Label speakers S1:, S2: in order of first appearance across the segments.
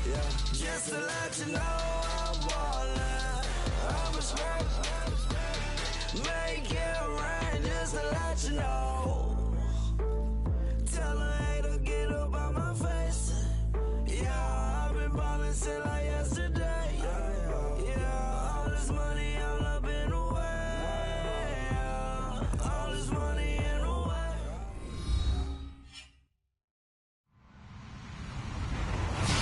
S1: Just to let you know I'm ballin'. I'm a smoke. Make it rain just to let you know. Tell a hater get up on my face. Yeah, I've been ballin' since like yesterday. Yeah, all this money all up in the way. Yeah, all this money in the way.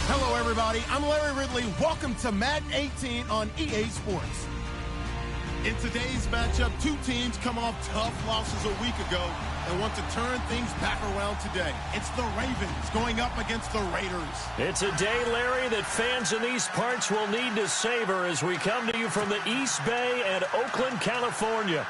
S2: Hello, everybody. I'm Larry Ridley. Welcome to Madden 18 on EA Sports. In today's matchup, two teams come off tough losses a week ago and want to turn things back around today. It's the Ravens going up against the Raiders.
S3: It's a day, Larry, that fans in these parts will need to savor as we come to you from the East Bay and Oakland, California.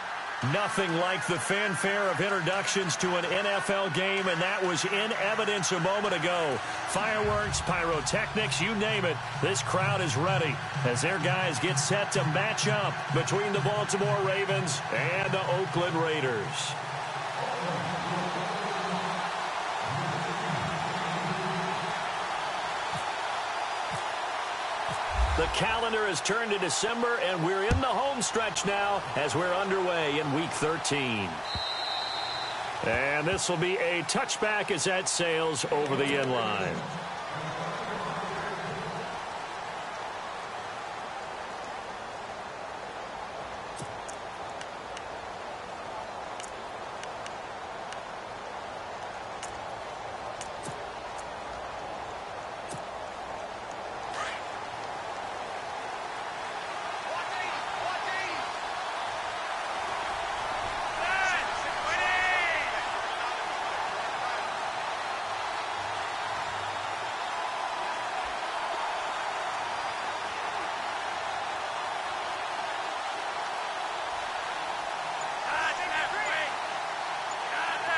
S3: Nothing like the fanfare of introductions to an NFL game, and that was in evidence a moment ago. Fireworks, pyrotechnics, you name it. This crowd is ready as their guys get set to match up between the Baltimore Ravens and the Oakland Raiders. The calendar has turned to December, and we're in the home stretch now as we're underway in Week 13. And this will be a touchback as that sails over the end line.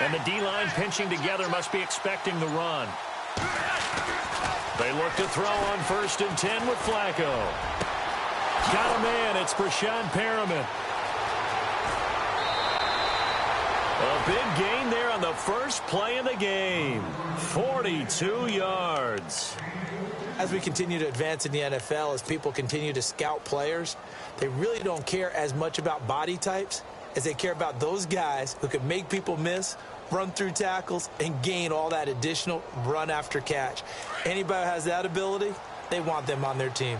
S3: And the D-line pinching together must be expecting the run. They look to throw on 1st and 10 with Flacco. Got a man. It's Brashad Perriman. A big gain there on the first play of the game. 42 yards.
S4: As we continue to advance in the NFL, as people continue to scout players, they really don't care as much about body types as they care about those guys who can make people miss, run through tackles, and gain all that additional run after catch. Anybody who has that ability, they want them on their team.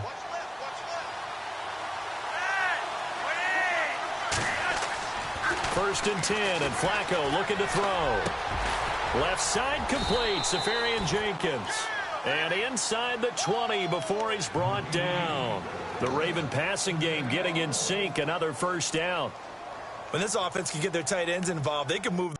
S3: First and 10, and Flacco looking to throw. Left side complete, Safarian Jenkins. And inside the 20 before he's brought down. The Raven passing game getting in sync, another first down.
S4: When this offense can get their tight ends involved, they can move.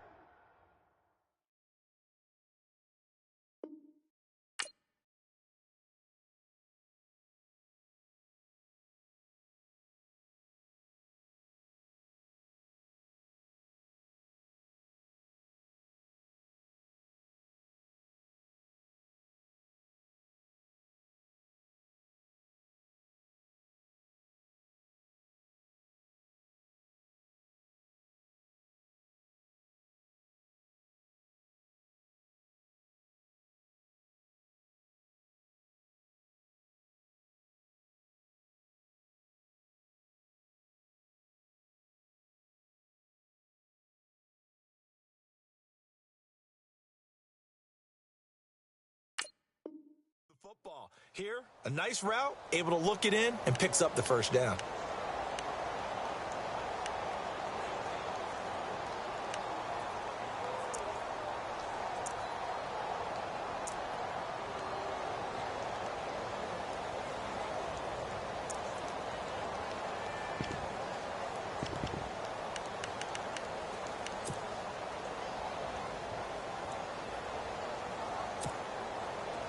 S4: Football. Here, a nice route, able to look it in, and picks up the first down.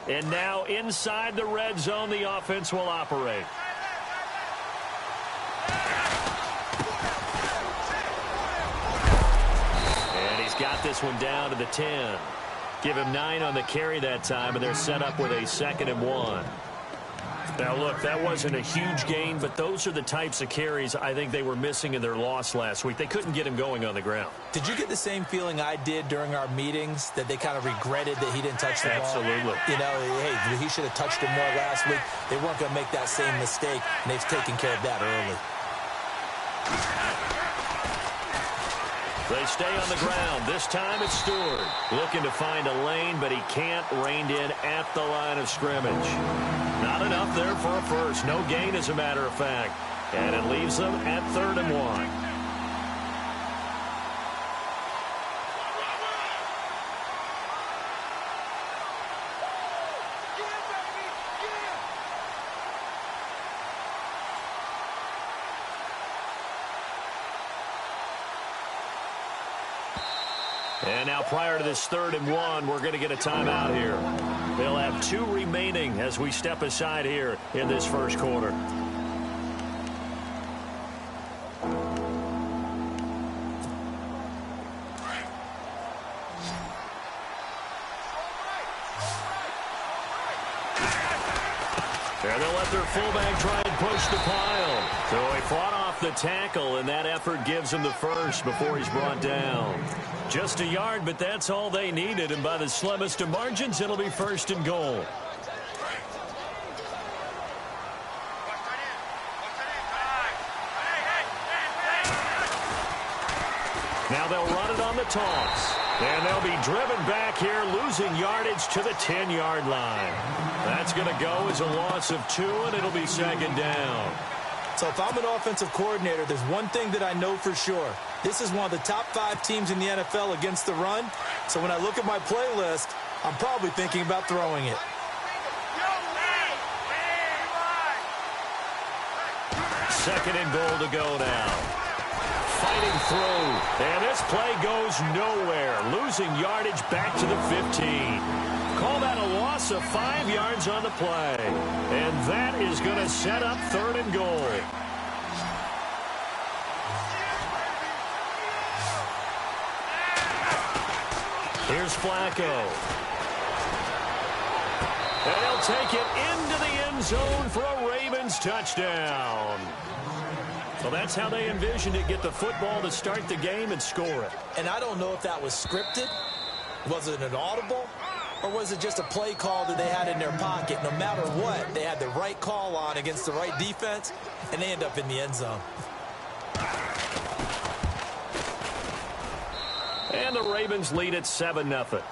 S3: And now inside the red zone, the offense will operate. And he's got this one down to the 10. Give him 9 on the carry that time, and they're set up with a 2nd and 1. Now, look, that wasn't a huge gain, but those are the types of carries I think they were missing in their loss last week. They couldn't get him going on the ground.
S4: Did you get the same feeling I did during our meetings, that they kind of regretted that he didn't touch the ball?
S3: Absolutely.
S4: You know, hey, he should have touched it more last week. They weren't going to make that same mistake, and they've taken care of that early.
S3: They stay on the ground. This time it's Stewart looking to find a lane, but he can't. Reined in at the line of scrimmage. Not enough there for a first. No gain, as a matter of fact. And it leaves them at 3rd and 1. And now prior to this 3rd and 1, we're going to get a timeout here. They'll have 2 remaining as we step aside here in this first quarter. There they'll let their fullback try and push the pile. So he fought off the tackle, and that effort gives him the first before he's brought down. Just a yard, but that's all they needed, and by the slimmest of margins, it'll be 1st and goal. Now they'll run it on the toss. And they'll be driven back here, losing yardage to the 10-yard line. That's going to go as a loss of 2, and it'll be 2nd down.
S4: So if I'm an offensive coordinator, there's one thing that I know for sure. This is one of the top 5 teams in the NFL against the run. So when I look at my playlist, I'm probably thinking about throwing it.
S3: 2nd and goal to go now. Fighting through, and this play goes nowhere, losing yardage back to the 15. Call that a loss of 5 yards on the play, and that is going to set up 3rd and goal. Here's Flacco. And he'll take it into the end zone for a Ravens touchdown. So that's how they envisioned it, get the football to start the game and score it.
S4: And I don't know if that was scripted. Was it an audible? Or was it just a play call that they had in their pocket? No matter what, they had the right call on against the right defense, and they end up in the end zone.
S3: And the Ravens lead at 7-0.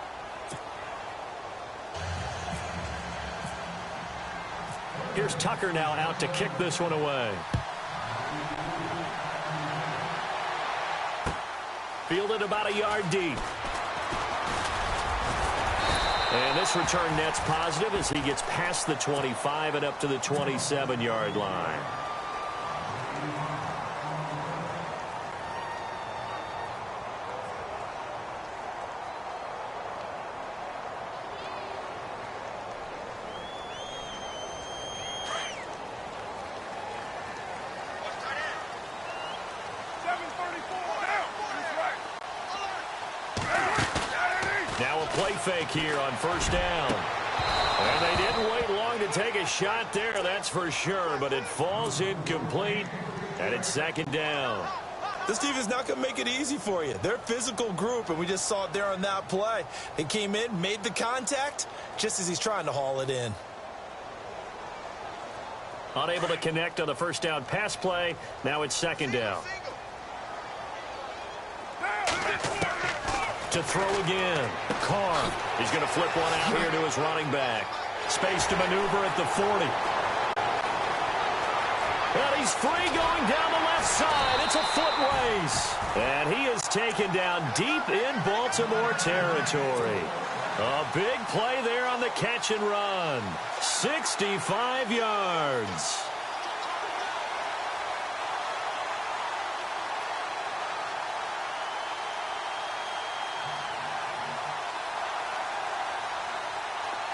S3: Here's Tucker now out to kick this one away. Fielded about a yard deep. And this return net's positive as he gets past the 25 and up to the 27-yard line. Play fake here on 1st down. And they didn't wait long to take a shot there, that's for sure, but it falls incomplete, and it's 2nd down.
S4: This team is not going to make it easy for you. They're a physical group, and we just saw it there on that play. They came in, made the contact, just as he's trying to haul it in.
S3: Unable to connect on the 1st down pass play. Now it's 2nd down. To throw again. Carr. He's going to flip one out here to his running back. Space to maneuver at the 40. And he's free going down the left side. It's a foot race. And he is taken down deep in Baltimore territory. A big play there on the catch and run. 65 yards.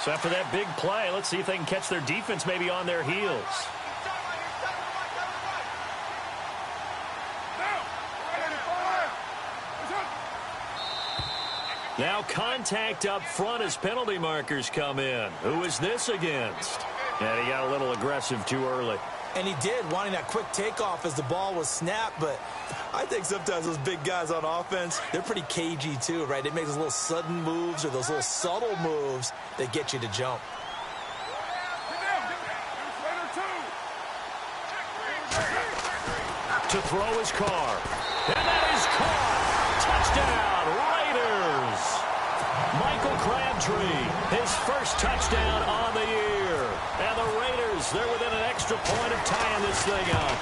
S3: So after that big play, let's see if they can catch their defense maybe on their heels. Now contact up front as penalty markers come in. Who is this against? And he got a little aggressive too early.
S4: And he did, wanting that quick takeoff as the ball was snapped. But I think sometimes those big guys on offense, they're pretty cagey too, right? They make those little sudden moves or those little subtle moves that get you to jump.
S3: To throw his car. And that is caught. Touchdown, Raiders. Michael Crabtree, his first touchdown on the year. And the Raiders, they're within an extra point of tying this thing up.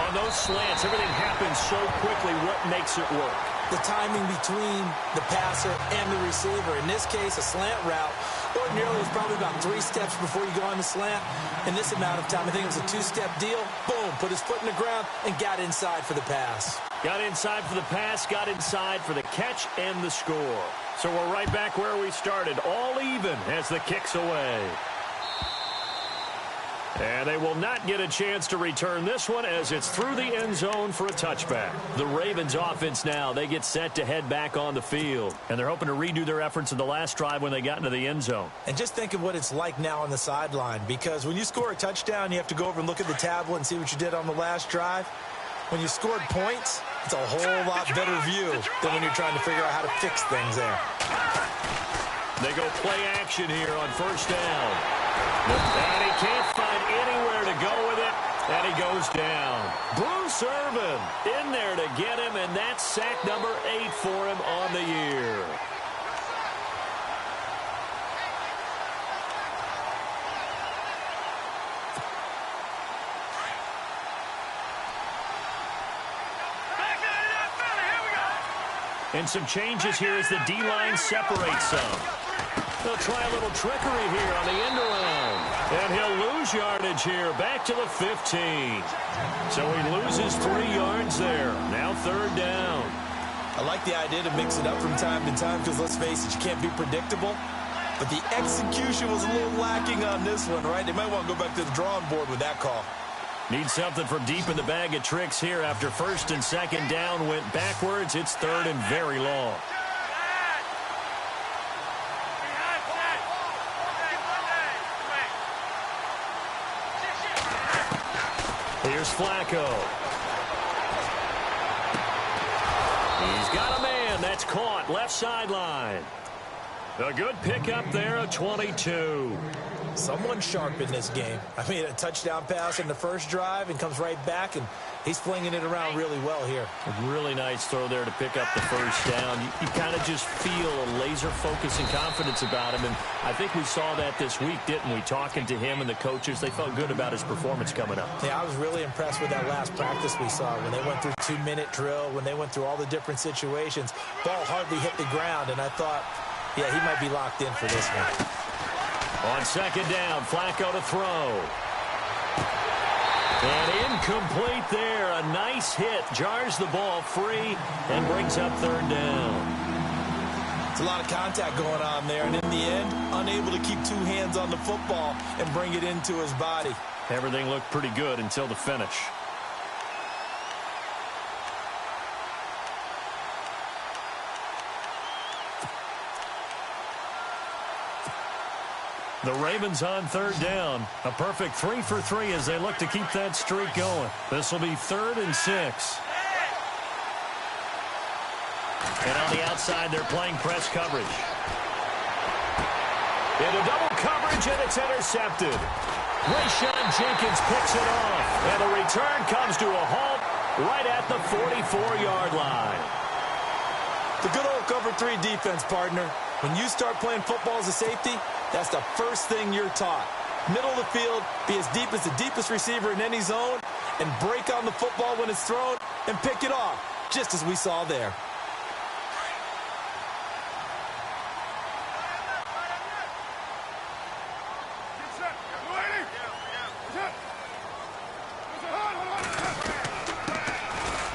S3: On those slants, everything happens so quickly. What makes it work?
S4: The timing between the passer and the receiver. In this case, a slant route. Ordinarily, it's probably about 3 steps before you go on the slant. In this amount of time, I think it was a 2-step deal. Boom, put his foot in the ground and got inside for the pass.
S3: Got inside for the pass, got inside for the catch and the score. So we're right back where we started, all even as the kick's away. And they will not get a chance to return this one as it's through the end zone for a touchback. The Ravens offense now, they get set to head back on the field. And they're hoping to redo their efforts in the last drive when they got into the end zone.
S4: And just think of what it's like now on the sideline, because when you score a touchdown, you have to go over and look at the tablet and see what you did on the last drive. When you scored points, it's a whole lot better view than when you're trying to figure out how to fix things there.
S3: They go play action here on first down. And he can't find anywhere to go with it, and he goes down. Bruce Irvin in there to get him, and that's sack number 8 for him on the year. And some changes here as the D-line separates some. They'll try a little trickery here on the end around. And he'll lose yardage here, back to the 15. So he loses 3 yards there. Now 3rd down.
S4: I like the idea to mix it up from time to time because, let's face it, you can't be predictable. But the execution was a little lacking on this one, right? They might want to go back to the drawing board with that call.
S3: Need something from deep in the bag of tricks here after 1st and 2nd down went backwards. It's 3rd and very long. Here's Flacco. He's got a man. That's caught. Left sideline. A good pickup there, a 22.
S4: Someone sharp in this game. I mean, a touchdown pass in the first drive and comes right back, and he's flinging it around really well here.
S3: A really nice throw there to pick up the first down. You kind of just feel a laser focus and confidence about him, and I think we saw that this week, didn't we? Talking to him and the coaches, they felt good about his performance coming up.
S4: Yeah, I was really impressed with that last practice we saw when they went through 2-minute drill, when they went through all the different situations. Ball hardly hit the ground, and I thought, yeah, he might be locked in for this one.
S3: On 2nd down, Flacco to throw. And incomplete there. A nice hit. Jars the ball free and brings up 3rd down.
S4: It's a lot of contact going on there. And in the end, unable to keep 2 hands on the football and bring it into his body.
S3: Everything looked pretty good until the finish. The Ravens on 3rd down. A perfect 3 for 3 as they look to keep that streak going. This will be 3rd and 6. And on the outside, they're playing press coverage. Into double coverage, and it's intercepted. Rayshon Jenkins picks it off. And the return comes to a halt right at the 44-yard line.
S4: The good old cover 3 defense, partner. When you start playing football as a safety, that's the first thing you're taught. Middle of the field, be as deep as the deepest receiver in any zone, and break on the football when it's thrown and pick it off, just as we saw there.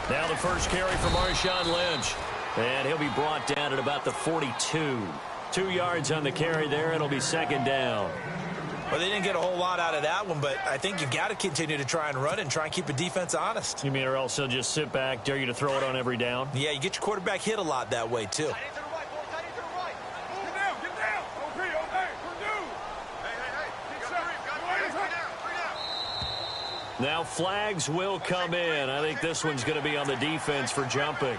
S3: Now the first carry for Marshawn Lynch. And he'll be brought down at about the 42. 2 yards on the carry there. It'll be 2nd down.
S4: Well, they didn't get a whole lot out of that one, but I think you've got to continue to try and run and try and keep a defense honest.
S3: You mean or else they'll just sit back, dare you to throw it on every down?
S4: Yeah, you get your quarterback hit a lot that way, too.
S3: Now flags will come in. I think this one's going to be on the defense for jumping.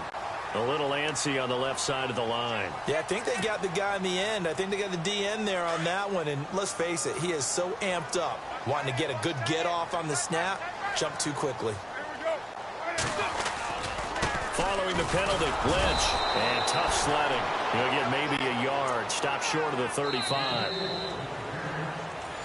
S3: A little antsy on the left side of the line.
S4: Yeah, I think they got the guy in the end. I think they got the DN there on that one. And let's face it, he is so amped up, wanting to get a good get off on the snap, jump too quickly.
S3: Following the penalty, Lynch. And tough sledding. He'll get maybe a yard. Stop short of the 35.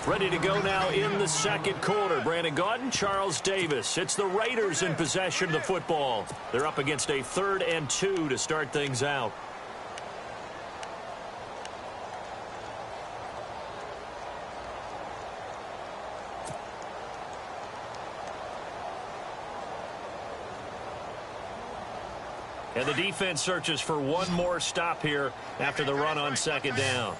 S3: Ready to go now in the second quarter. Brandon Gaudin, Charles Davis. It's the Raiders in possession of the football. They're up against a 3rd and 2 to start things out. And the defense searches for one more stop here after the run on second down.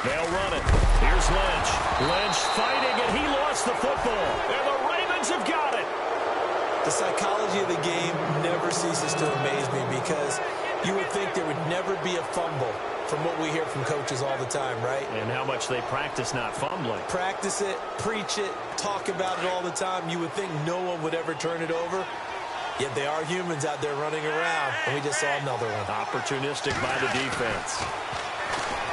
S3: They'll run it. Here's Lynch. Lynch fighting, and he lost the football. And the Ravens have got it.
S4: The psychology of the game never ceases to amaze me because you would think there would never be a fumble from what we hear from coaches all the time, right?
S3: And how much they practice not fumbling.
S4: Practice it, preach it, talk about it all the time. You would think no one would ever turn it over. Yet they are humans out there running around, and we just saw another one.
S3: Opportunistic by the defense.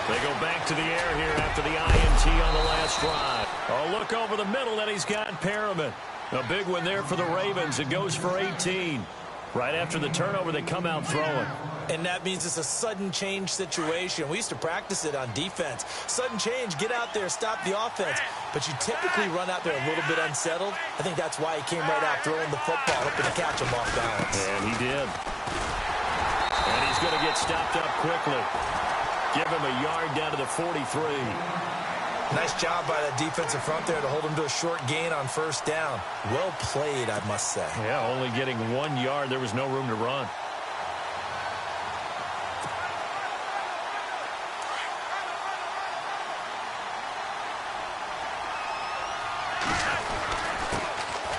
S3: They go back to the air here after the INT on the last drive. Oh, look over the middle, and he's got Perriman. A big one there for the Ravens. It goes for 18. Right after the turnover, they come out throwing.
S4: And that means it's a sudden change situation. We used to practice it on defense. Sudden change, get out there, stop the offense. But you typically run out there a little bit unsettled. I think that's why he came right out throwing the football, hoping to catch him off balance.
S3: And he did. And he's going to get stopped up quickly. Give him a yard down to the 43.
S4: Nice job by that defensive front there to hold him to a short gain on first down. Well played, I must say.
S3: Yeah, only getting 1 yard. There was no room to run.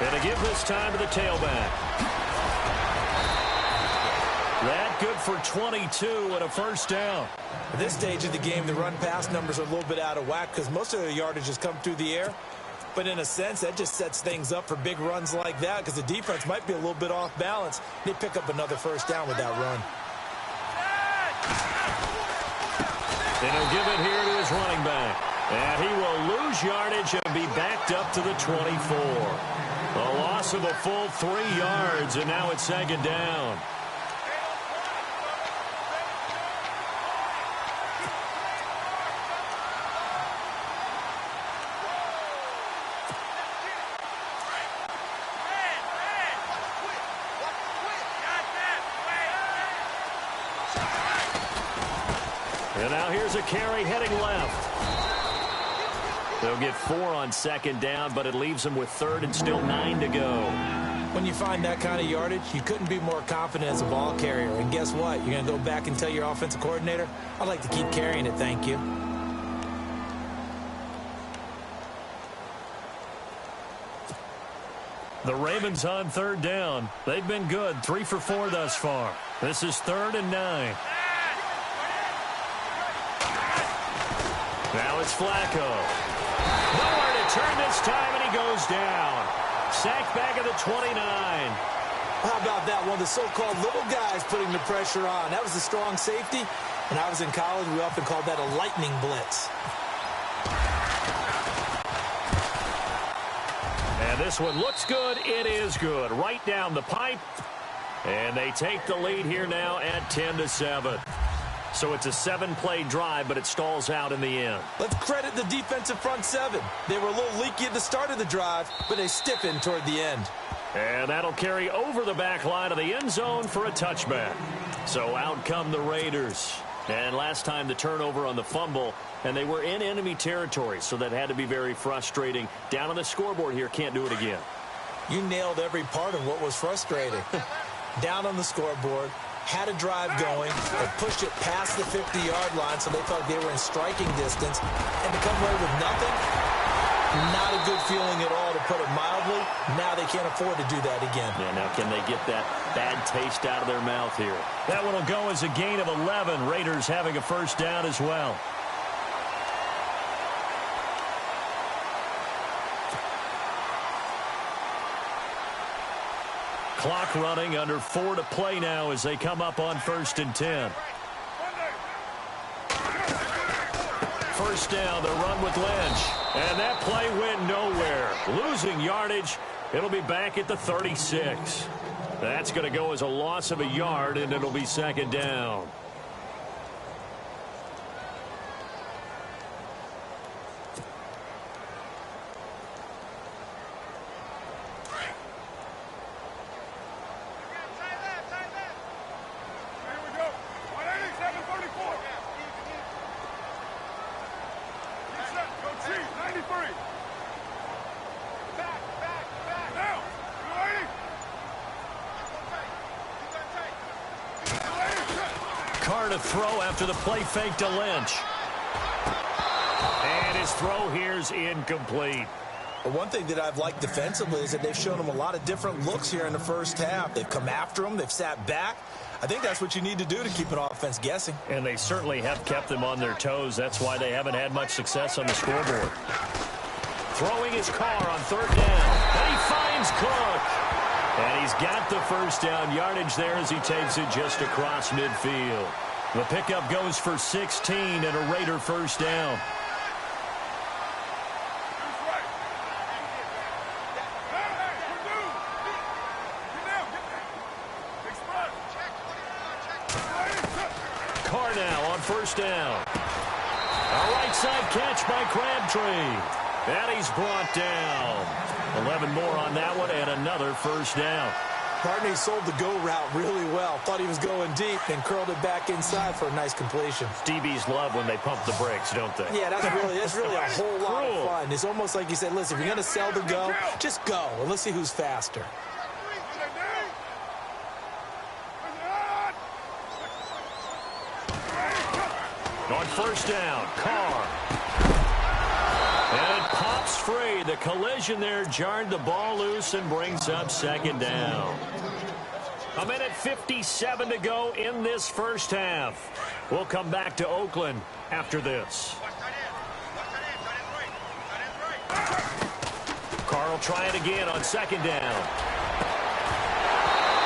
S3: And a give this time to the tailback. That good for 22 and a first down.
S4: At this stage of the game, the run-pass numbers are a little bit out of whack because most of their yardage has come through the air. But in a sense, that just sets things up for big runs like that because the defense might be a little bit off balance. They pick up another first down with that run.
S3: And he'll give it here to his running back. And he will lose yardage and be backed up to the 24. A loss of a full 3 yards, and now it's second down. And now here's a carry heading left. They'll get 4 on second down, but it leaves them with 3rd and still 9 to go.
S4: When you find that kind of yardage, you couldn't be more confident as a ball carrier. And guess what? You're going to go back and tell your offensive coordinator, I'd like to keep carrying it, thank you.
S3: The Ravens on 3rd down. They've been good, 3 for 4 thus far. This is 3rd and 9. Now it's Flacco. Nowhere to turn this time, and he goes down. Sacked back at the 29.
S4: How about that? One of the so-called little guys putting the pressure on. That was a strong safety. When I was in college, we often called that a lightning blitz.
S3: And this one looks good. It is good. Right down the pipe. And they take the lead here now at 10-7. So it's a 7-play drive, but it stalls out in the end.
S4: Let's credit the defensive front 7. They were a little leaky at the start of the drive, but they stiffened toward the end.
S3: And that'll carry over the back line of the end zone for a touchback. So out come the Raiders. And last time the turnover on the fumble, and they were in enemy territory, so that had to be very frustrating. Down on the scoreboard here, can't do it again.
S4: You nailed every part of what was frustrating. Down on the scoreboard, had a drive going, they pushed it past the 50-yard line, so they thought they were in striking distance, and to come away with nothing, not a good feeling at all, to put it mildly. Now they can't afford to do that again.
S3: Yeah, now can they get that bad taste out of their mouth here? That one will go as a gain of 11. Raiders having a first down as well. Clock running, under 4 to play now as they come up on 1st and 10. First down, the run with Lynch. And that play went nowhere. Losing yardage. It'll be back at the 36. That's going to go as a loss of a yard, and it'll be 2nd down. To throw after the play fake to Lynch. And his throw here is incomplete.
S4: Well, one thing that I've liked defensively is that they've shown him a lot of different looks here in the first half. They've come after him. They've sat back. I think that's what you need to do to keep an offense guessing.
S3: And they certainly have kept them on their toes. That's why they haven't had much success on the scoreboard. Throwing his car on 3rd down. And he finds Cook. And he's got the first down yardage there as he takes it just across midfield. The pickup goes for 16 and a Raider first down. Carr now on 1st down. A right side catch by Crabtree. And he's brought down. 11 more on that one and another first down.
S4: Partney sold the go route really well. Thought he was going deep and curled it back inside for a nice completion.
S3: DBs love when they pump the brakes, don't they?
S4: Yeah, that's really a whole lot of fun. It's almost like you said, listen, if you're going to sell the go, just go. And let's see who's faster.
S3: On 1st down, Carr. And it pops free. The collision there jarred the ball loose and brings up 2nd down. 1:57 to go in this first half. We'll come back to Oakland after this. Carr will try it again on 2nd down.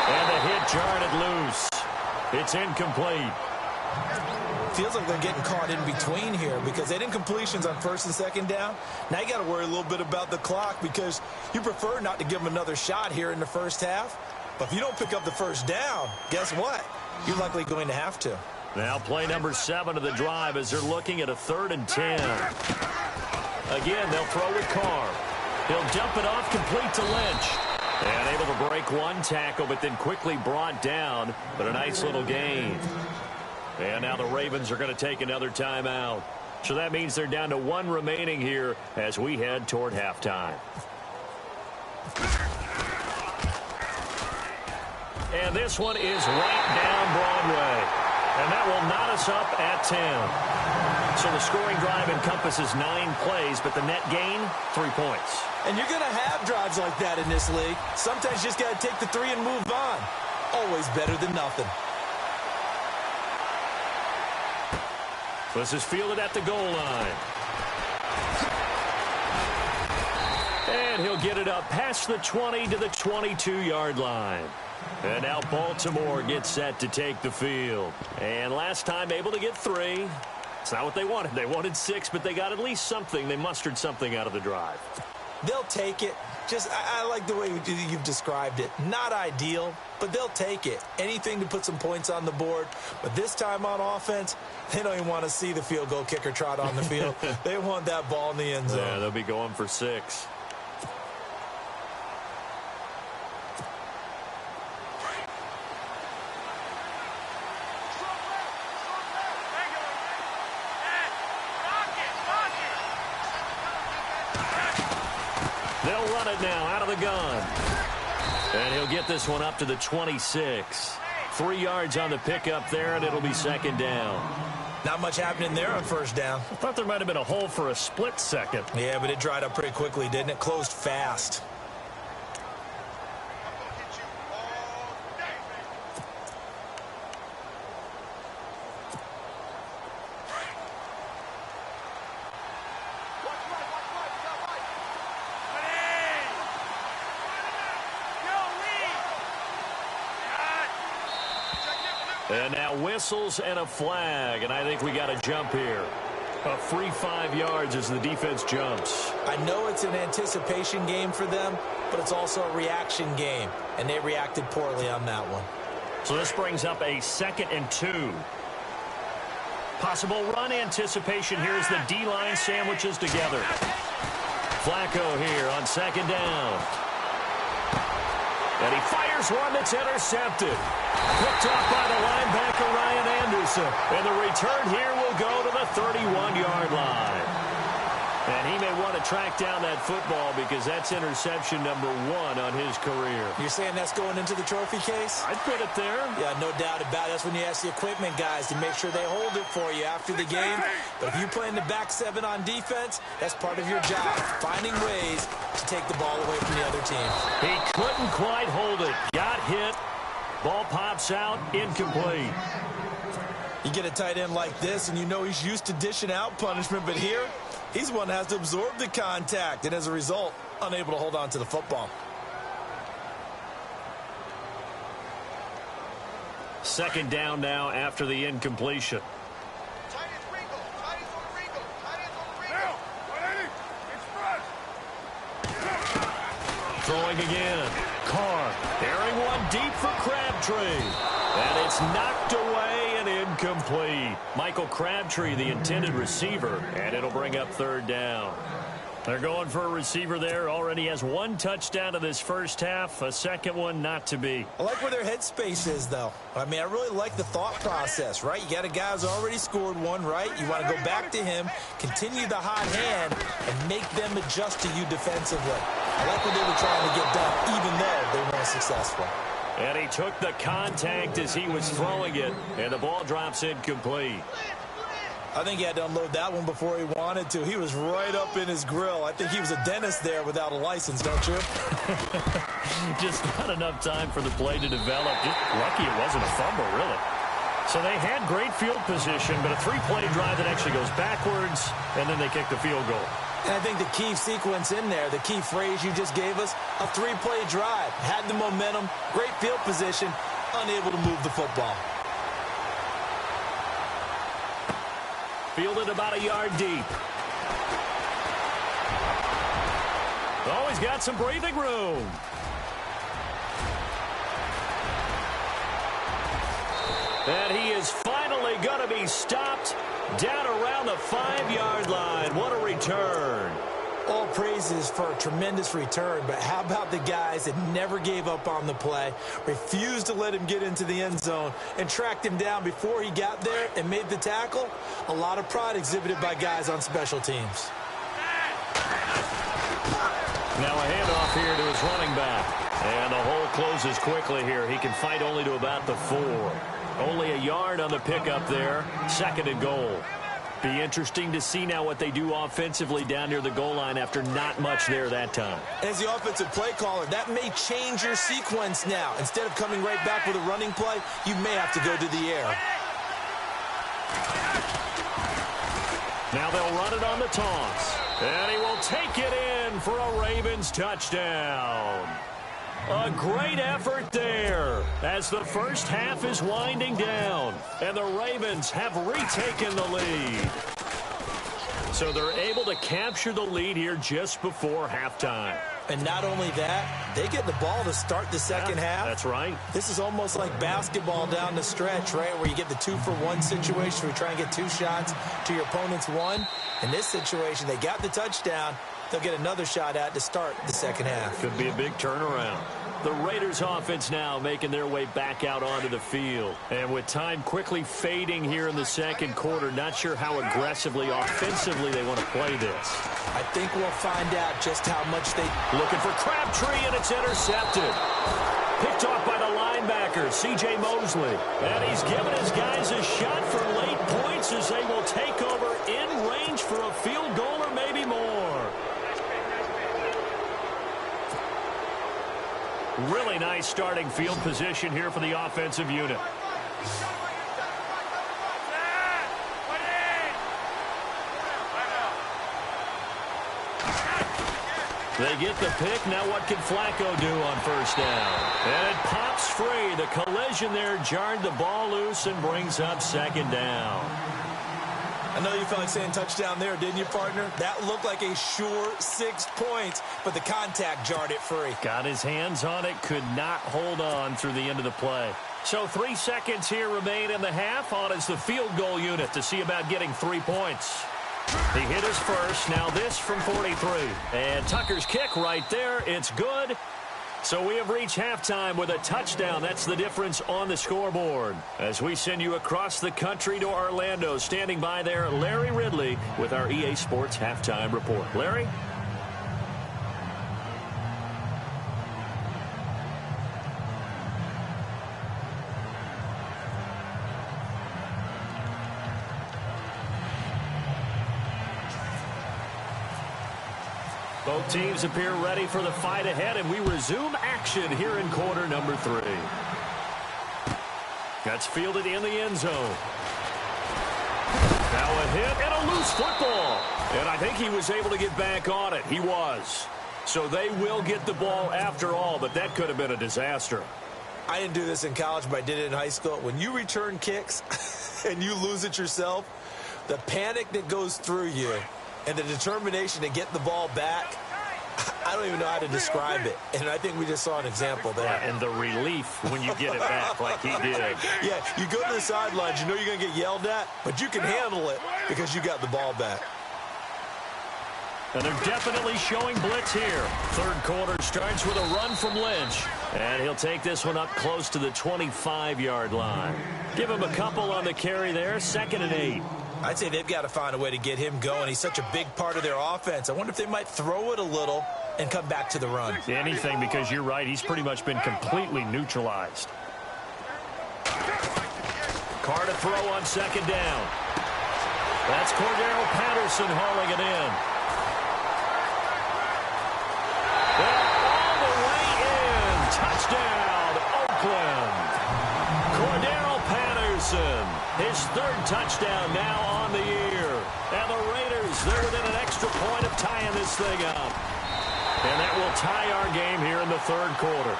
S3: And the hit jarred it loose. It's incomplete.
S4: Feels like they're getting caught in between here because they didn't completions on 1st and 2nd down. Now you got to worry a little bit about the clock because you prefer not to give them another shot here in the first half. But if you don't pick up the first down, guess what? You're likely going to have to.
S3: Now play number 7 of the drive as they're looking at a 3rd and 10. Again, they'll throw with Carr. He'll dump it off complete to Lynch. And able to break one tackle, but then quickly brought down. But a nice little gain. And now the Ravens are going to take another timeout. So that means they're down to 1 remaining here as we head toward halftime. And this one is right down Broadway. And that will knot us up at 10. So the scoring drive encompasses 9 plays, but the net gain, 3 points.
S4: And you're going to have drives like that in this league. Sometimes you just got to take the 3 and move on. Always better than nothing.
S3: This is fielded at the goal line. And he'll get it up past the 20 to the 22-yard line. And now Baltimore gets set to take the field. And last time able to get 3. It's not what they wanted. They wanted 6, but they got at least something. They mustered something out of the drive.
S4: They'll take it. Just, I like the way you've described it. Not ideal, but they'll take it. Anything to put some points on the board. But this time on offense, they don't even want to see the field goal kicker trot on the field. They want that ball in the end zone.
S3: Yeah, they'll be going for 6. They'll run it now out of the gun. And he'll get this one up to the 26. 3 yards on the pickup there, and it'll be 2nd down.
S4: Not much happening there on 1st down.
S3: I thought there might have been a hole for a split second.
S4: Yeah, but it dried up pretty quickly, didn't it? Closed fast.
S3: And now whistles and a flag, and I think we got a jump here. A free 5 yards as the defense jumps.
S4: I know it's an anticipation game for them, but it's also a reaction game, and they reacted poorly on that one.
S3: So this brings up a 2nd and 2. Possible run anticipation here as the D-line sandwiches together. Flacco here on 2nd down. And he fires one that's intercepted. Picked off by the linebacker, Ryan Anderson. And the return here will go to the 31-yard line. And he may want to track down that football because that's interception number 1 on his career.
S4: You're saying that's going into the trophy case?
S3: I'd put it there.
S4: Yeah, no doubt about it. That's when you ask the equipment guys to make sure they hold it for you after the game. But if you play in the back 7 on defense, that's part of your job, finding ways to take the ball away from the other team.
S3: He couldn't quite hold it. Got hit. Ball pops out. Incomplete.
S4: You get a tight end like this, and you know he's used to dishing out punishment, but here, he's the one that has to absorb the contact, and as a result, unable to hold on to the football.
S3: 2nd down now after the incompletion. Throwing again. Carr airing one deep for Crabtree. And it's knocked away and incomplete. Michael Crabtree, the intended receiver, and it'll bring up 3rd down. They're going for a receiver there. Already has 1 touchdown in this first half. A 2nd one not to be.
S4: I like where their headspace is, though. I mean, I really like the thought process, right? You got a guy who's already scored 1, right? You want to go back to him, continue the hot hand, and make them adjust to you defensively. I like what they were trying to get done, even though they weren't successful.
S3: And he took the contact as he was throwing it, and the ball drops incomplete.
S4: I think he had to unload that one before he wanted to. He was right up in his grill. I think he was a dentist there without a license, don't you?
S3: Just not enough time for the play to develop. Just lucky it wasn't a fumble, really. So they had great field position, but a 3-play drive that actually goes backwards, and then they kick the field goal.
S4: And I think the key sequence in there, the key phrase you just gave us, a 3-play drive. Had the momentum, great field position, unable to move the football.
S3: Fielded about a yard deep. Oh, he's got some breathing room. And he is finally going to be stopped down around the 5-yard line. What a return.
S4: All praises for a tremendous return, but how about the guys that never gave up on the play, refused to let him get into the end zone, and tracked him down before he got there and made the tackle? A lot of pride exhibited by guys on special teams.
S3: Now a handoff here to his running back. And the hole closes quickly here. He can fight only to about the 4. Only a yard on the pickup there. 2nd and goal. Be interesting to see now what they do offensively down near the goal line after not much there that time.
S4: As the offensive play caller, that may change your sequence now. Instead of coming right back with a running play, you may have to go to the air.
S3: Now they'll run it on the toss. And he will take it in for a Ravens touchdown. A great effort there as the first half is winding down. And the Ravens have retaken the lead. So they're able to capture the lead here just before halftime.
S4: And not only that, they get the ball to start the second half.
S3: That's right.
S4: This is almost like basketball down the stretch, right, where you get the 2-for-1 situation where you try and get 2 shots to your opponent's 1. In this situation, they got the touchdown. They'll get another shot at to start the second half.
S3: Could be a big turnaround. The Raiders offense now making their way back out onto the field. And with time quickly fading here in the second quarter, not sure how aggressively, offensively they want to play this.
S4: I think we'll find out just how much they...
S3: Looking for Crabtree, and it's intercepted. Picked off by the linebacker, C.J. Mosley. And he's given his guys a shot for late points as they will take over in range for a field goal or maybe more. Really nice starting field position here for the offensive unit. They get the pick. Now what can Flacco do on first down? And it pops free. The collision there jarred the ball loose and brings up second down.
S4: I know you felt like saying touchdown there, didn't you, partner? That looked like a sure 6 points, but the contact jarred it free.
S3: Got his hands on it, could not hold on through the end of the play. So 3 seconds here remain in the half. On is the field goal unit to see about getting 3 points. He hit his first. Now this from 43. And Tucker's kick right there. It's good. So we have reached halftime with a touchdown. That's the difference on the scoreboard. As we send you across the country to Orlando, standing by there, Larry Ridley with our EA Sports Halftime Report. Larry? Both teams appear ready for the fight ahead, and we resume action here in quarter number 3. That's fielded in the end zone. Now a hit and a loose football. And I think he was able to get back on it. He was. So they will get the ball after all, but that could have been a disaster.
S4: I didn't do this in college, but I did it in high school. When you return kicks and you lose it yourself, the panic that goes through you and the determination to get the ball back, I don't even know how to describe it. And I think we just saw an example there.
S3: Yeah, and the relief when you get it back like he did.
S4: Yeah, you go to the sidelines, you know you're going to get yelled at, but you can handle it because you got the ball back.
S3: And they're definitely showing blitz here. Third quarter starts with a run from Lynch. And he'll take this one up close to the 25-yard line. Give him a couple on the carry there. 2nd and 8.
S4: I'd say they've got to find a way to get him going. He's such a big part of their offense. I wonder if they might throw it a little and come back to the run.
S3: Anything, because you're right. He's pretty much been completely neutralized. Carr to throw on 2nd down. That's Cordero Patterson hauling it in. All the way in. Touchdown, Oakland. Cordero Patterson, his 3rd touchdown now on the year. And the Raiders, they're within an extra point of tying this thing up. And that will tie our game here in the 3rd quarter.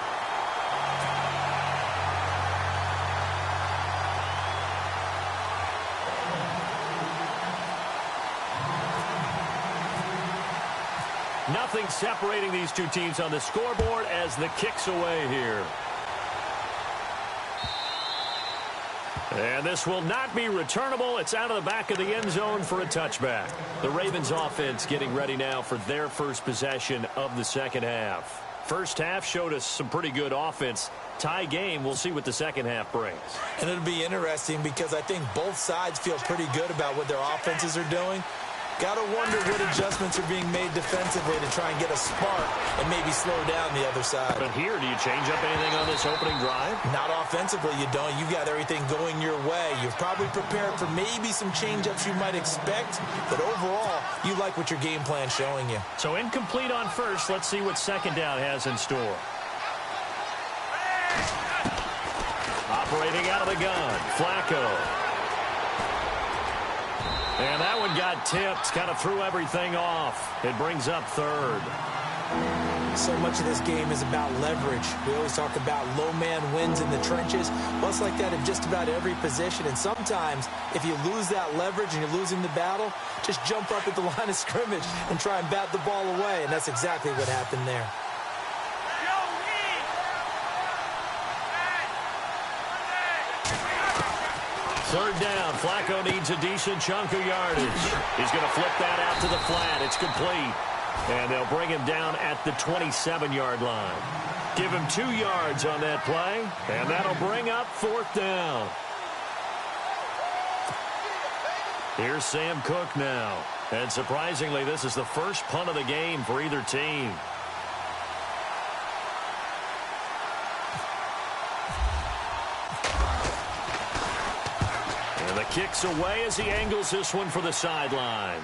S3: Nothing separating these two teams on the scoreboard as the kick's away here. And this will not be returnable. It's out of the back of the end zone for a touchback. The Ravens offense getting ready now for their first possession of the second half. First half showed us some pretty good offense. Tie game, we'll see what the second half brings.
S4: And it'll be interesting because I think both sides feel pretty good about what their offenses are doing. Got to wonder what adjustments are being made defensively to try and get a spark and maybe slow down the other side.
S3: But here, do you change up anything on this opening drive?
S4: Not offensively, you don't. You got everything going your way. You've probably prepared for maybe some change-ups you might expect, but overall, you like what your game plan's showing you.
S3: So incomplete on first. Let's see what second down has in store. Operating out of the gun, Flacco. And that one got tipped, kind of threw everything off. It brings up 3rd.
S4: So much of this game is about leverage. We always talk about low man wins in the trenches. Well, it's like that in just about every position. And sometimes, if you lose that leverage and you're losing the battle, just jump up at the line of scrimmage and try and bat the ball away. And that's exactly what happened there.
S3: Third down. Flacco needs a decent chunk of yardage. He's going to flip that out to the flat. It's complete. And they'll bring him down at the 27-yard line. Give him 2 yards on that play. And that'll bring up 4th down. Here's Sam Cook now. And surprisingly, this is the first punt of the game for either team. And the kick's away as he angles this one for the sideline.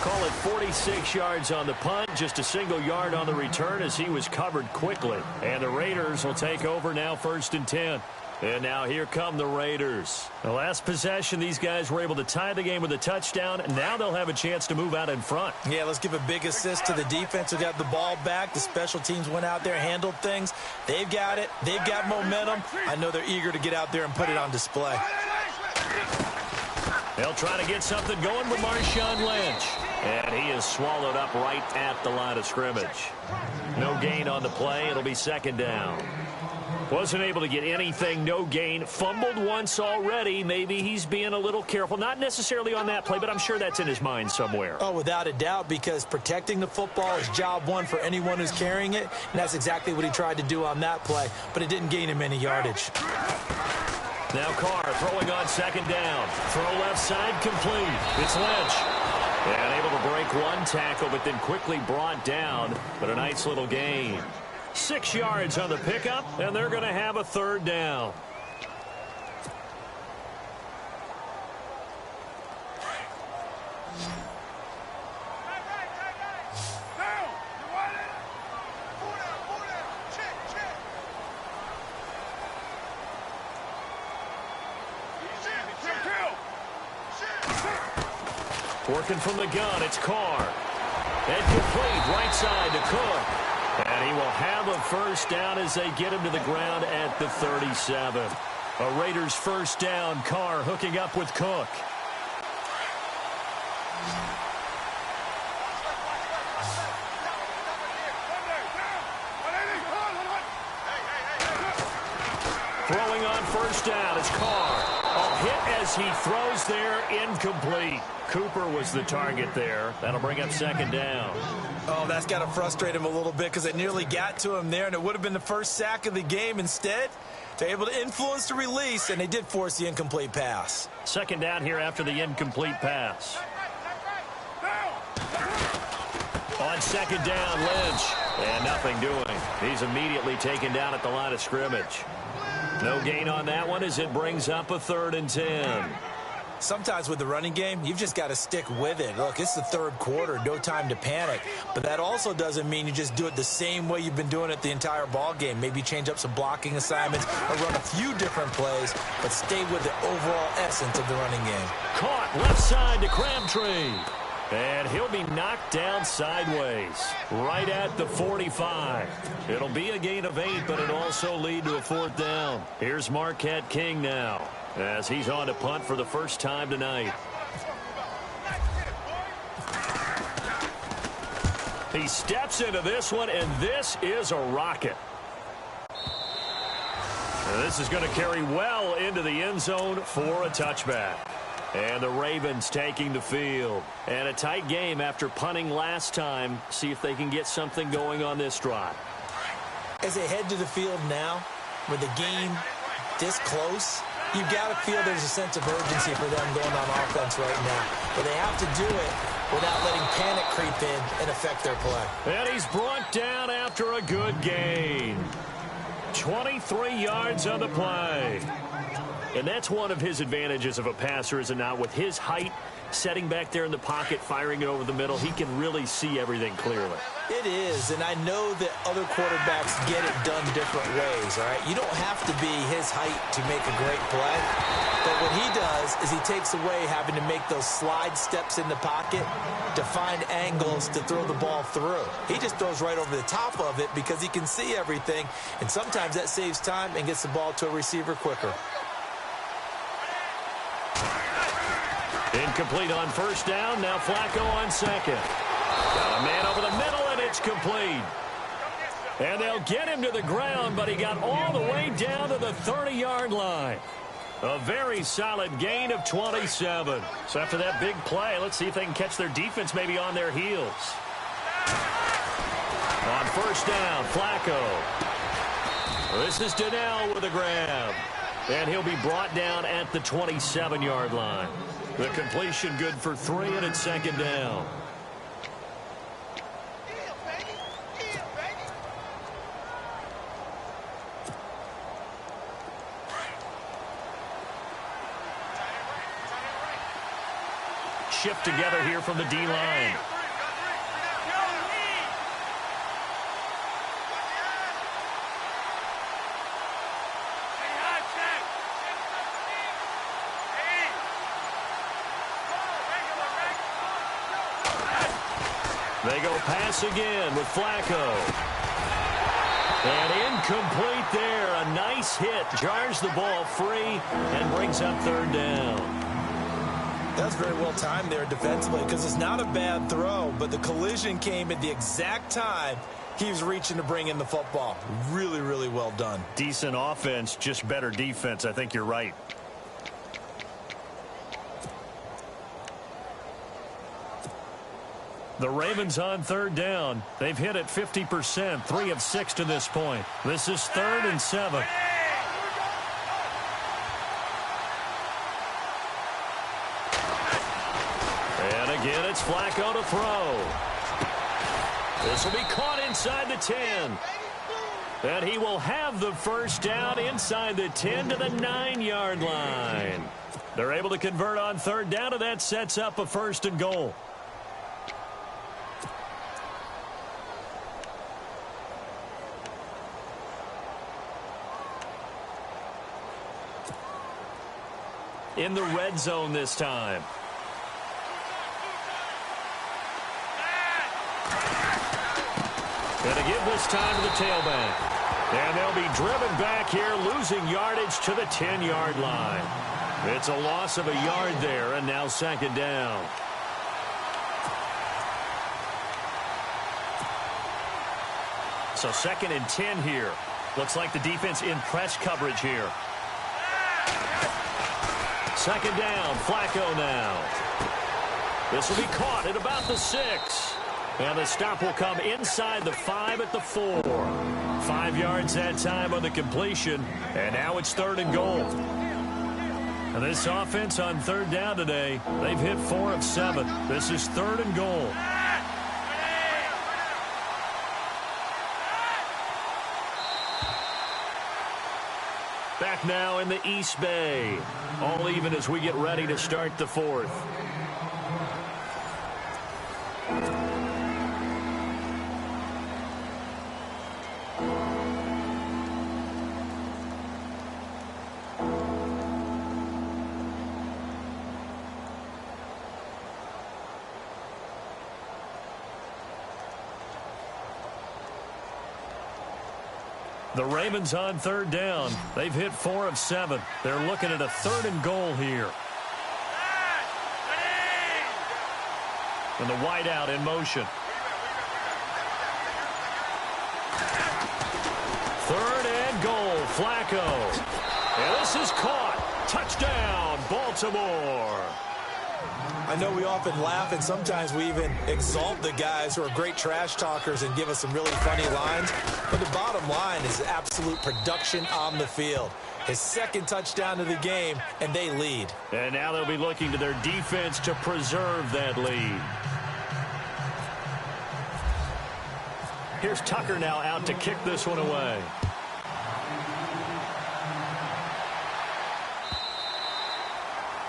S3: Call it 46 yards on the punt, just a single yard on the return as he was covered quickly. And the Raiders will take over now 1st and 10. And now here come the Raiders. The last possession, these guys were able to tie the game with a touchdown, and now they'll have a chance to move out in front.
S4: Yeah, let's give a big assist to the defense who got the ball back. The special teams went out there, handled things. They've got it. They've got momentum. I know they're eager to get out there and put it on display.
S3: They'll try to get something going with Marshawn Lynch. And he is swallowed up right at the line of scrimmage. No gain on the play. It'll be second down. Wasn't able to get anything, no gain. Fumbled once already. Maybe he's being a little careful. Not necessarily on that play, but I'm sure that's in his mind somewhere.
S4: Oh, without a doubt, because protecting the football is job one for anyone who's carrying it, and that's exactly what he tried to do on that play, but it didn't gain him any yardage.
S3: Now Carr throwing on second down. Throw left side complete. It's Lynch. And able to break one tackle, but then quickly brought down. But a nice little gain. 6 yards on the pickup, and they're going to have a third down. Working from the gun, it's Carr. And complete, right side to Cook. And he will have a first down as they get him to the ground at the 37. A Raiders first down. Carr hooking up with Cook. Throwing on first down is Carr. A hit as he throws there, incomplete. Cooper was the target there. That'll bring up second down.
S4: Oh, that's got to frustrate him a little bit because it nearly got to him there, and it would have been the first sack of the game. Instead, they're able to influence the release, and they did force the incomplete pass.
S3: Second down here after the incomplete pass. On second down, Lynch. And nothing doing. He's immediately taken down at the line of scrimmage. No gain on that one as it brings up a 3rd and 10.
S4: Sometimes with the running game, you've just got to stick with it. Look, it's the third quarter, no time to panic. But that also doesn't mean you just do it the same way you've been doing it the entire ball game. Maybe change up some blocking assignments or run a few different plays, but stay with the overall essence of the running game.
S3: Caught left side to Crabtree. And he'll be knocked down sideways, right at the 45. It'll be a gain of 8, but it'll also lead to a 4th down. Here's Marquette King now, as he's on to punt for the first time tonight. He steps into this one, and this is a rocket. And this is going to carry well into the end zone for a touchback. And the Ravens taking the field. And a tight game after punting last time. See if they can get something going on this drive.
S4: As they head to the field now, with the game this close, you've got to feel there's a sense of urgency for them going on offense right now. But they have to do it without letting panic creep in and affect their play.
S3: And he's brought down after a good gain. 23 yards on the play. And that's one of his advantages of a passer, is it not? With his height, setting back there in the pocket, firing it over the middle, he can really see everything clearly.
S4: It is, and I know that other quarterbacks get it done different ways, all right? You don't have to be his height to make a great play. But what he does is he takes away having to make those slide steps in the pocket to find angles to throw the ball through. He just throws right over the top of it because he can see everything, and sometimes that saves time and gets the ball to a receiver quicker.
S3: Incomplete on first down. Now Flacco on second. Got a man over the middle, and it's complete. And they'll get him to the ground, but he got all the way down to the 30-yard line. A very solid gain of 27. So after that big play, let's see if they can catch their defense maybe on their heels. On first down, Flacco. This is Donnell with a grab. And he'll be brought down at the 27-yard line. The completion good for 3, and it's second down. Shift together here from the D-line. They go pass again with Flacco. And incomplete there. A nice hit. Jars the ball free and brings up third down.
S4: That's very well timed there defensively because it's not a bad throw, but the collision came at the exact time he was reaching to bring in the football. Really, really well done.
S3: Decent offense, just better defense. I think you're right. The Ravens on third down. They've hit it 50%, 3 of 6 to this point. This is 3rd and 7. And again, it's Flacco to throw. This will be caught inside the 10. And he will have the first down inside the 10 to the 9-yard line. They're able to convert on third down, and that sets up a 1st and goal. In the red zone this time. Going to give this time to the tailback. And they'll be driven back here, losing yardage to the 10-yard line. It's a loss of a yard there, and now 2nd down. So 2nd and 10 here. Looks like the defense in press coverage here. 2nd down, Flacco now. This will be caught at about the 6. And the stop will come inside the 5 at the 4. 5 yards that time on the completion. And now it's 3rd and goal. And this offense on third down today, they've hit 4 of 7. This is 3rd and goal. Back now in the East Bay. All even as we get ready to start the 4th. The Ravens on third down. They've hit 4 of 7. They're looking at a 3rd and goal here. And the wideout in motion. 3rd and goal, Flacco. And this is caught. Touchdown, Baltimore.
S4: I know we often laugh, and sometimes we even exalt the guys who are great trash talkers and give us some really funny lines. But the bottom line is absolute production on the field. His 2nd touchdown of the game, and they lead.
S3: And now they'll be looking to their defense to preserve that lead. Here's Tucker now out to kick this one away.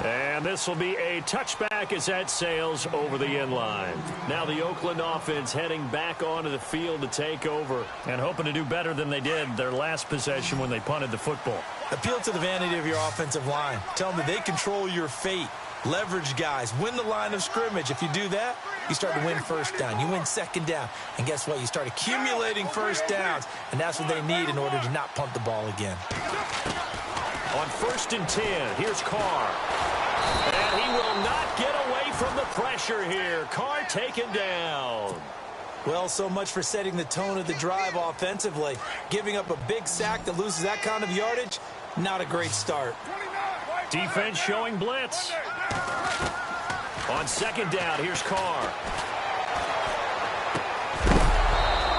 S3: And this will be a touchback as that sails over the end line. Now the Oakland offense heading back onto the field to take over and hoping to do better than they did their last possession when they punted the football.
S4: Appeal to the vanity of your offensive line. Tell them that they control your fate. Leverage guys. Win the line of scrimmage. If you do that, you start to win 1st down. You win 2nd down. And guess what? You start accumulating 1st downs. And that's what they need in order to not punt the ball again.
S3: On 1st and 10, here's Carr. And he will not get away from the pressure here. Carr taken down.
S4: Well, so much for setting the tone of the drive offensively. Giving up a big sack that loses that kind of yardage, not a great start.
S3: Defense showing blitz. On 2nd down, here's Carr.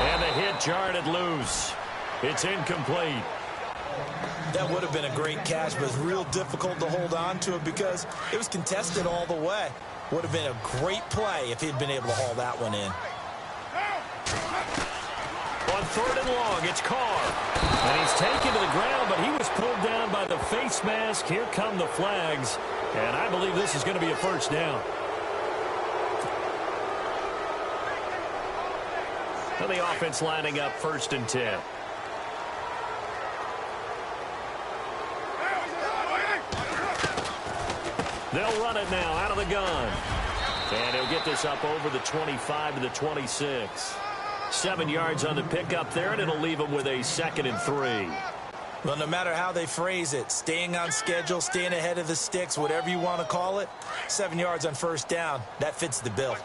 S3: And the hit jarred it loose. It's incomplete.
S4: That would have been a great catch, but it's real difficult to hold on to it because it was contested all the way. Would have been a great play if he'd been able to haul that one in.
S3: On 3rd and long, it's Carr. And he's taken to the ground, but he was pulled down by the face mask. Here come the flags. And I believe this is going to be a 1st down. So the offense lining up 1st and 10. They'll run it now out of the gun. And he'll get this up over the 25 to the 26. 7 yards on the pickup there, and it'll leave him with a 2nd and 3.
S4: Well, no matter how they phrase it, staying on schedule, staying ahead of the sticks, whatever you want to call it, 7 yards on first down, that fits the bill.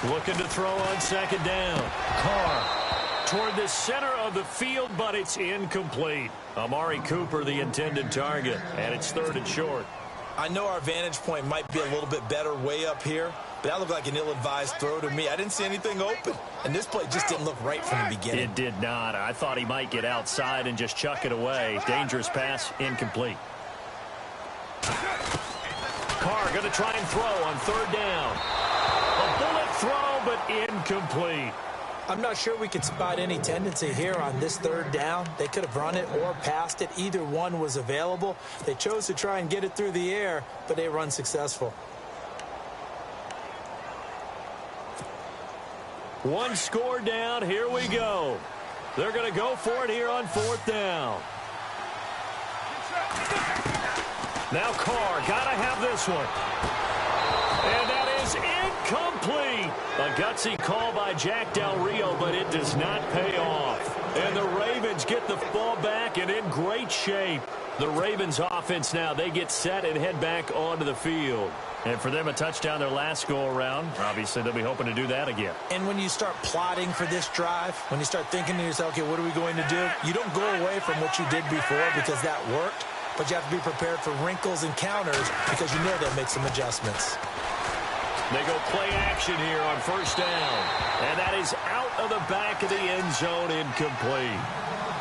S3: Looking to throw on 2nd down. Carr toward the center of the field, but it's incomplete. Amari Cooper, the intended target, and it's 3rd and short.
S4: I know our vantage point might be a little bit better way up here, but that looked like an ill-advised throw to me. I didn't see anything open, and this play just didn't look right from the beginning.
S3: It did not. I thought he might get outside and just chuck it away. Dangerous pass, incomplete. Carr going to try and throw on 3rd down. A bullet throw, but incomplete.
S4: I'm not sure we could spot any tendency here on this 3rd down. They could have run it or passed it. Either one was available. They chose to try and get it through the air, but they were unsuccessful.
S3: One score down. Here we go. They're going to go for it here on 4th down. Now Carr, got to have this one. And that is incomplete. A gutsy call by Jack Del Rio, but it does not pay off. And the Ravens get the ball back and in great shape. The Ravens offense now, they get set and head back onto the field. And for them, a touchdown their last go-around. Obviously, they'll be hoping to do that again.
S4: And when you start plotting for this drive, when you start thinking to yourself, okay, what are we going to do? You don't go away from what you did before because that worked, but you have to be prepared for wrinkles and counters because you know they'll make some adjustments.
S3: They go play action here on 1st down. And that is out of the back of the end zone, incomplete.